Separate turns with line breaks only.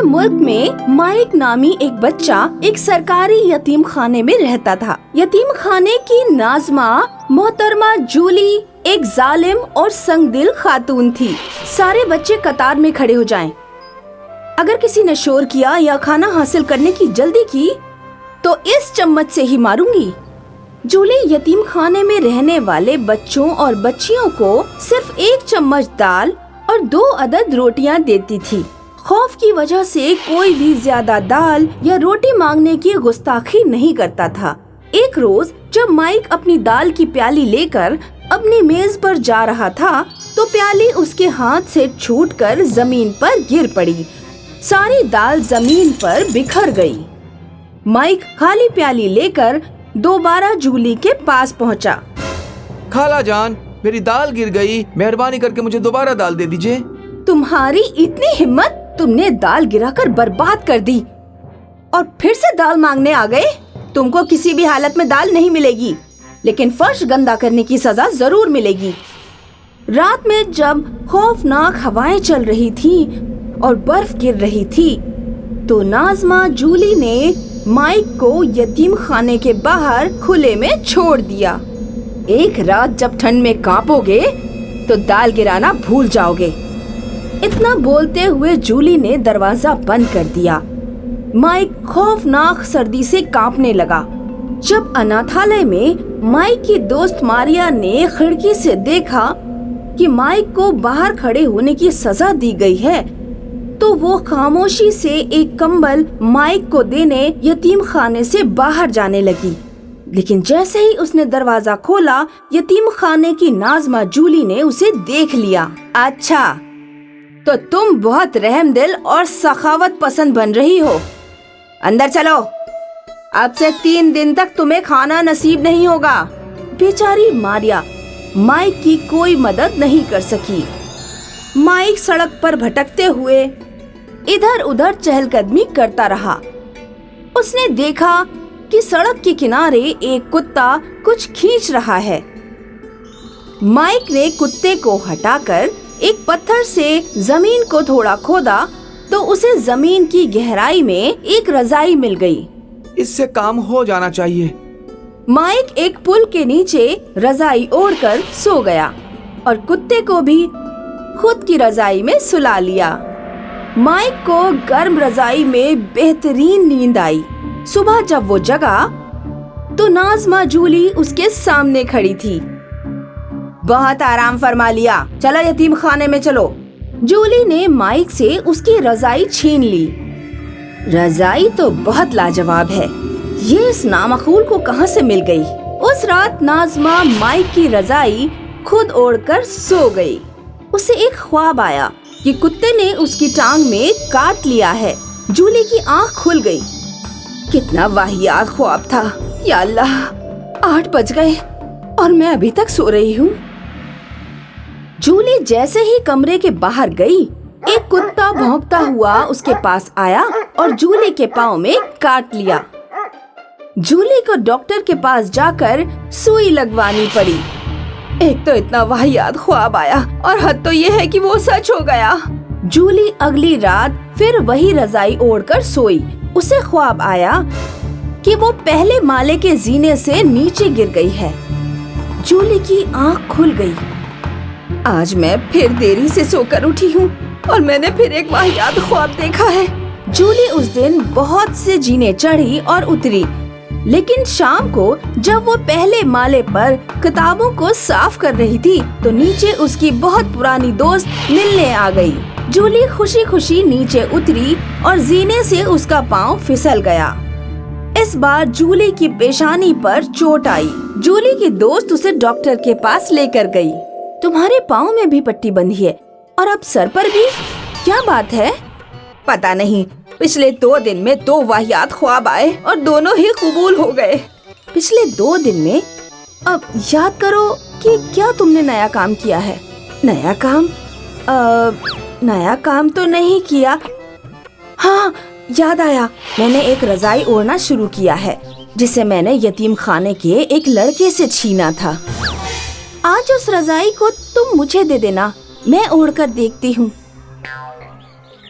ملک میں مائک نامی ایک بچہ ایک سرکاری یتیم خانے میں رہتا تھا۔ یتیم خانے کی ناظمہ محترمہ جولی ایک ظالم اور سنگ دل خاتون تھی۔ سارے بچے قطار میں کھڑے ہو جائیں، اگر کسی نے شور کیا یا کھانا حاصل کرنے کی جلدی کی تو اس چمچ سے ہی ماروں گی۔ جولی یتیم خانے میں رہنے والے بچوں اور بچیوں کو صرف ایک چمچ دال اور 2 عدد روٹیاں دیتی تھی۔ خوف کی وجہ سے کوئی بھی زیادہ دال یا روٹی مانگنے کی گستاخی نہیں کرتا تھا۔ ایک روز جب مائک اپنی دال کی پیالی لے کر اپنی میز پر جا رہا تھا تو پیالی اس کے ہاتھ سے چھوٹ کر زمین پر گر پڑی۔ ساری دال زمین پر بکھر گئی۔ مائک خالی پیالی لے کر دوبارہ جولی کے پاس پہنچا۔
خالہ جان، میری دال گر گئی، مہربانی کر کے مجھے دوبارہ دال دے دیجیے۔
تمہاری اتنی ہمت، تم نے دال گرا کر برباد کر دی اور پھر سے دال مانگنے آ گئے۔ تم کو کسی بھی حالت میں دال نہیں ملے گی، لیکن فرش گندا کرنے کی سزا ضرور ملے گی۔ رات میں جب خوفناک ہوائیں چل رہی تھی اور برف گر رہی تھی تو ناظمہ جولی نے مائک کو یتیم خانے کے باہر کھلے میں چھوڑ دیا۔ ایک رات جب ٹھنڈ میں کانپو گے تو دال گرانا بھول جاؤ گے۔ اتنا بولتے ہوئے جولی نے دروازہ بند کر دیا۔ مائک خوفناک سردی سے کانپنے لگا۔ جب اناتھالیہ میں مائک کی دوست ماریا نے کھڑکی سے دیکھا کہ مائک کو باہر کھڑے ہونے کی سزا دی گئی ہے تو وہ خاموشی سے ایک کمبل مائک کو دینے یتیم خانے سے باہر جانے لگی۔ لیکن جیسے ہی اس نے دروازہ کھولا، یتیم خانے کی ناظمہ جولی نے اسے دیکھ لیا۔ اچھا، تو تم بہت رحم دل اور سخاوت پسند بن رہی ہو۔ اندر چلو، اب سے 3 دن تک تمہیں کھانا نصیب نہیں ہوگا۔ بیچاری ماریا مائک کی کوئی مدد نہیں کر سکی۔ مائک سڑک پر بھٹکتے ہوئے ادھر ادھر چہل قدمی کرتا رہا۔ اس نے دیکھا کہ سڑک کے کنارے ایک کتا کچھ کھینچ رہا ہے۔ مائک نے کتے کو ہٹا کر ایک پتھر سے زمین کو تھوڑا کھودا تو اسے زمین کی گہرائی میں ایک رضائی مل گئی۔
اس سے کام ہو جانا چاہیے۔
مائک ایک پل کے نیچے رضائی اوڑھ کر سو گیا اور کتے کو بھی خود کی رضائی میں سلا لیا۔ مائک کو گرم رضائی میں بہترین نیند آئی۔ صبح جب وہ جگا تو ناظمہ جولی اس کے سامنے کھڑی تھی۔ بہت آرام فرما لیا، چلو یتیم خانے میں چلو۔ جولی نے مائک سے اس کی رضائی چھین لی۔ رضائی تو بہت لاجواب ہے، یہ اس نامعقول کو کہاں سے مل گئی؟ اس رات ناظمہ مائک کی رضائی خود اوڑھ کر سو گئی۔ اسے ایک خواب آیا کہ کتے نے اس کی ٹانگ میں کاٹ لیا ہے۔ جولی کی آنکھ کھل گئی۔ کتنا واہیات خواب تھا، یا اللہ! 8 بج گئے اور میں ابھی تک سو رہی ہوں۔ جولی جیسے ہی کمرے کے باہر گئی، ایک کتا بھونکتا ہوا اس کے پاس آیا اور جولی کے پاؤں میں کاٹ لیا۔ جولی کو ڈاکٹر کے پاس جا کر سوئی لگوانی پڑی۔ ایک تو اتنا واہیات خواب آیا اور حد تو یہ ہے کہ وہ سچ ہو گیا۔ جولی اگلی رات پھر وہی رضائی اوڑھ کر سوئی۔ اسے خواب آیا کہ وہ پہلے مالے کے زینے سے نیچے گر گئی ہے۔ جولی کی آنکھ کھل گئی۔ آج میں پھر دیری سے سو کر اٹھی ہوں اور میں نے پھر ایک واہیات خواب دیکھا ہے۔ جولی اس دن بہت سے جینے چڑھی اور اتری، لیکن شام کو جب وہ پہلے مالے پر کتابوں کو صاف کر رہی تھی تو نیچے اس کی بہت پرانی دوست ملنے آ گئی۔ جولی خوشی خوشی نیچے اتری اور زینے سے اس کا پاؤں پھسل گیا۔ اس بار جولی کی پیشانی پر چوٹ آئی۔ جولی کی دوست اسے ڈاکٹر کے پاس لے کر گئی۔ تمہارے پاؤں میں بھی پٹی بندھی ہے اور اب سر پر بھی، کیا بات ہے؟ پتہ نہیں، پچھلے 2 دن میں 2 واہیات خواب آئے اور دونوں ہی قبول ہو گئے۔ پچھلے 2 دن میں؟ اب یاد کرو کہ کیا تم نے نیا کام کیا ہے۔ نیا کام؟ نیا کام تو نہیں کیا۔ ہاں، یاد آیا، میں نے ایک رضائی اوڑھنا شروع کیا ہے جسے میں نے یتیم خانے کے ایک لڑکے سے چھینا تھا۔ آج اس رضائی کو تم مجھے دے دینا، میں اوڑھ کر دیکھتی ہوں۔